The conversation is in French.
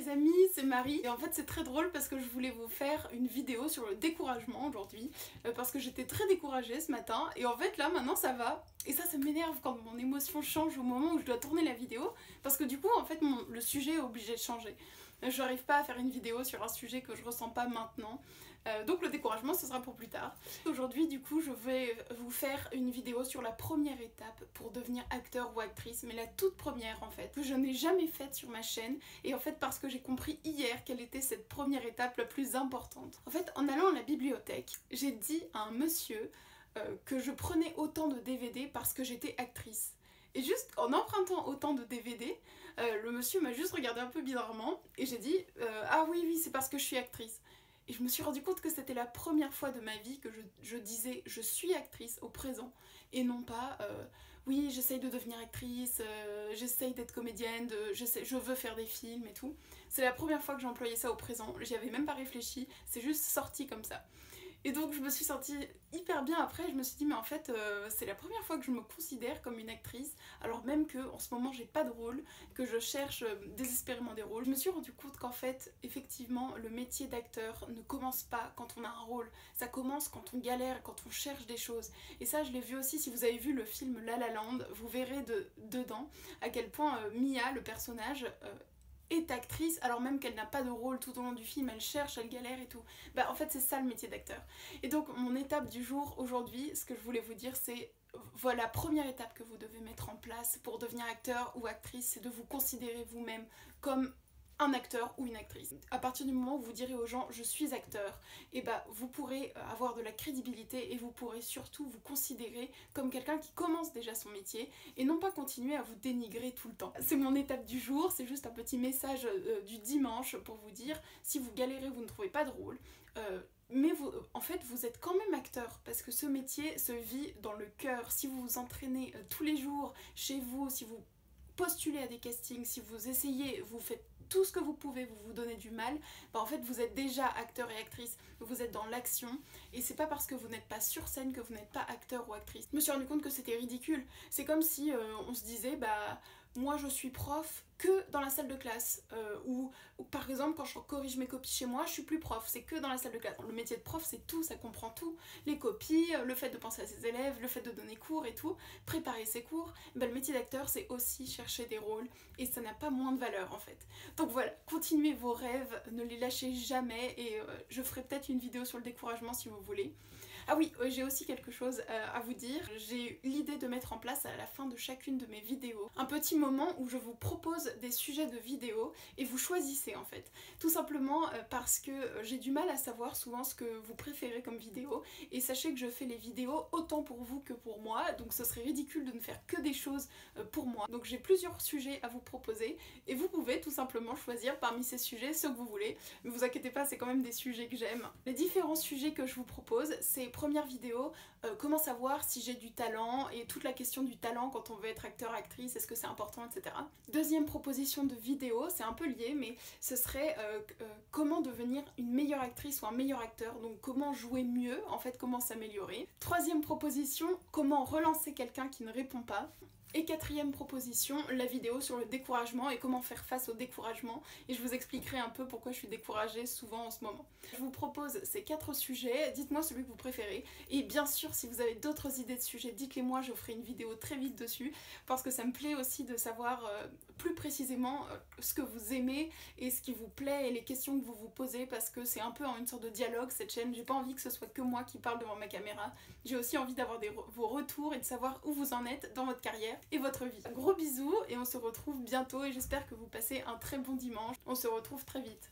les amis, c'est Marie et en fait c'est très drôle parce que je voulais vous faire une vidéo sur le découragement aujourd'hui parce que j'étais très découragée ce matin et en fait là maintenant ça va et ça m'énerve quand mon émotion change au moment où je dois tourner la vidéo parce que du coup en fait le sujet est obligé de changer. Je n'arrive pas à faire une vidéo sur un sujet que je ressens pas maintenant, donc le découragement ce sera pour plus tard. Aujourd'hui du coup je vais vous faire une vidéo sur la première étape pour devenir acteur ou actrice, mais la toute première en fait, que je n'ai jamais faite sur ma chaîne et en fait parce que j'ai compris hier quelle était cette première étape la plus importante. En fait en allant à la bibliothèque, j'ai dit à un monsieur que je prenais autant de DVD parce que j'étais actrice. Et juste en empruntant autant de DVD, le monsieur m'a juste regardé un peu bizarrement et j'ai dit ah oui c'est parce que je suis actrice. Et je me suis rendu compte que c'était la première fois de ma vie que je disais je suis actrice au présent et non pas oui j'essaye de devenir actrice, j'essaye d'être comédienne, je veux faire des films et tout. C'est la première fois que j'ai employé ça au présent, j'y avais même pas réfléchi, c'est juste sorti comme ça. Et donc je me suis sentie hyper bien après, je me suis dit mais en fait c'est la première fois que je me considère comme une actrice, alors même que en ce moment j'ai pas de rôle, que je cherche désespérément des rôles. Je me suis rendu compte qu'en fait effectivement le métier d'acteur ne commence pas quand on a un rôle, ça commence quand on galère, quand on cherche des choses. Et ça je l'ai vu aussi, si vous avez vu le film La La Land, vous verrez dedans à quel point Mia, le personnage, est actrice alors même qu'elle n'a pas de rôle tout au long du film, elle cherche, elle galère et tout. Bah en fait c'est ça le métier d'acteur. Et donc mon étape du jour aujourd'hui, ce que je voulais vous dire c'est voilà, première étape que vous devez mettre en place pour devenir acteur ou actrice, c'est de vous considérer vous-même comme un acteur ou une actrice. À partir du moment où vous direz aux gens je suis acteur, et bah vous pourrez avoir de la crédibilité et vous pourrez surtout vous considérer comme quelqu'un qui commence déjà son métier et non pas continuer à vous dénigrer tout le temps. C'est mon étape du jour, c'est juste un petit message du dimanche pour vous dire si vous galérez, vous ne trouvez pas de rôle, mais vous, en fait vous êtes quand même acteur parce que ce métier se vit dans le cœur. Si vous vous entraînez tous les jours chez vous, si vous postulez à des castings, si vous essayez, vous faites tout ce que vous pouvez, vous vous donnez du mal, bah en fait vous êtes déjà acteur et actrice, vous êtes dans l'action et c'est pas parce que vous n'êtes pas sur scène que vous n'êtes pas acteur ou actrice. Je me suis rendu compte que c'était ridicule, c'est comme si on se disait bah moi je suis prof que dans la salle de classe ou par exemple quand je corrige mes copies chez moi je suis plus prof, c'est que dans la salle de classe. Le métier de prof c'est tout, ça comprend tout, les copies, le fait de penser à ses élèves, le fait de donner cours et tout, préparer ses cours. Bah, le métier d'acteur c'est aussi chercher des rôles et ça n'a pas moins de valeur en fait. Donc voilà, continuez vos rêves, ne les lâchez jamais et je ferai peut-être une vidéo sur le découragement si vous voulez. Ah oui, j'ai aussi quelque chose à vous dire. J'ai eu l'idée de mettre en place à la fin de chacune de mes vidéos un petit moment où je vous propose des sujets de vidéos et vous choisissez en fait. Tout simplement parce que j'ai du mal à savoir souvent ce que vous préférez comme vidéo et sachez que je fais les vidéos autant pour vous que pour moi, donc ce serait ridicule de ne faire que des choses pour moi. Donc j'ai plusieurs sujets à vous proposer et vous pouvez tout simplement choisir parmi ces sujets ceux que vous voulez, mais vous inquiétez pas, c'est quand même des sujets que j'aime. Les différents sujets que je vous propose, c'est première vidéo, comment savoir si j'ai du talent et toute la question du talent quand on veut être acteur, actrice, est-ce que c'est important, etc. Deuxième proposition de vidéo, c'est un peu lié, mais ce serait comment devenir une meilleure actrice ou un meilleur acteur, donc comment jouer mieux, en fait comment s'améliorer. Troisième proposition, comment relancer quelqu'un qui ne répond pas. Et quatrième proposition, la vidéo sur le découragement et comment faire face au découragement, et je vous expliquerai un peu pourquoi je suis découragée souvent en ce moment. Je vous propose ces 4 sujets, dites-moi celui que vous préférez, et bien sûr si vous avez d'autres idées de sujets, dites-les moi, je ferai une vidéo très vite dessus, parce que ça me plaît aussi de savoir plus précisément ce que vous aimez et ce qui vous plaît et les questions que vous vous posez, parce que c'est un peu une sorte de dialogue cette chaîne, j'ai pas envie que ce soit que moi qui parle devant ma caméra, j'ai aussi envie d'avoir vos retours et de savoir où vous en êtes dans votre carrière et votre vie. Gros bisous et on se retrouve bientôt et j'espère que vous passez un très bon dimanche. On se retrouve très vite.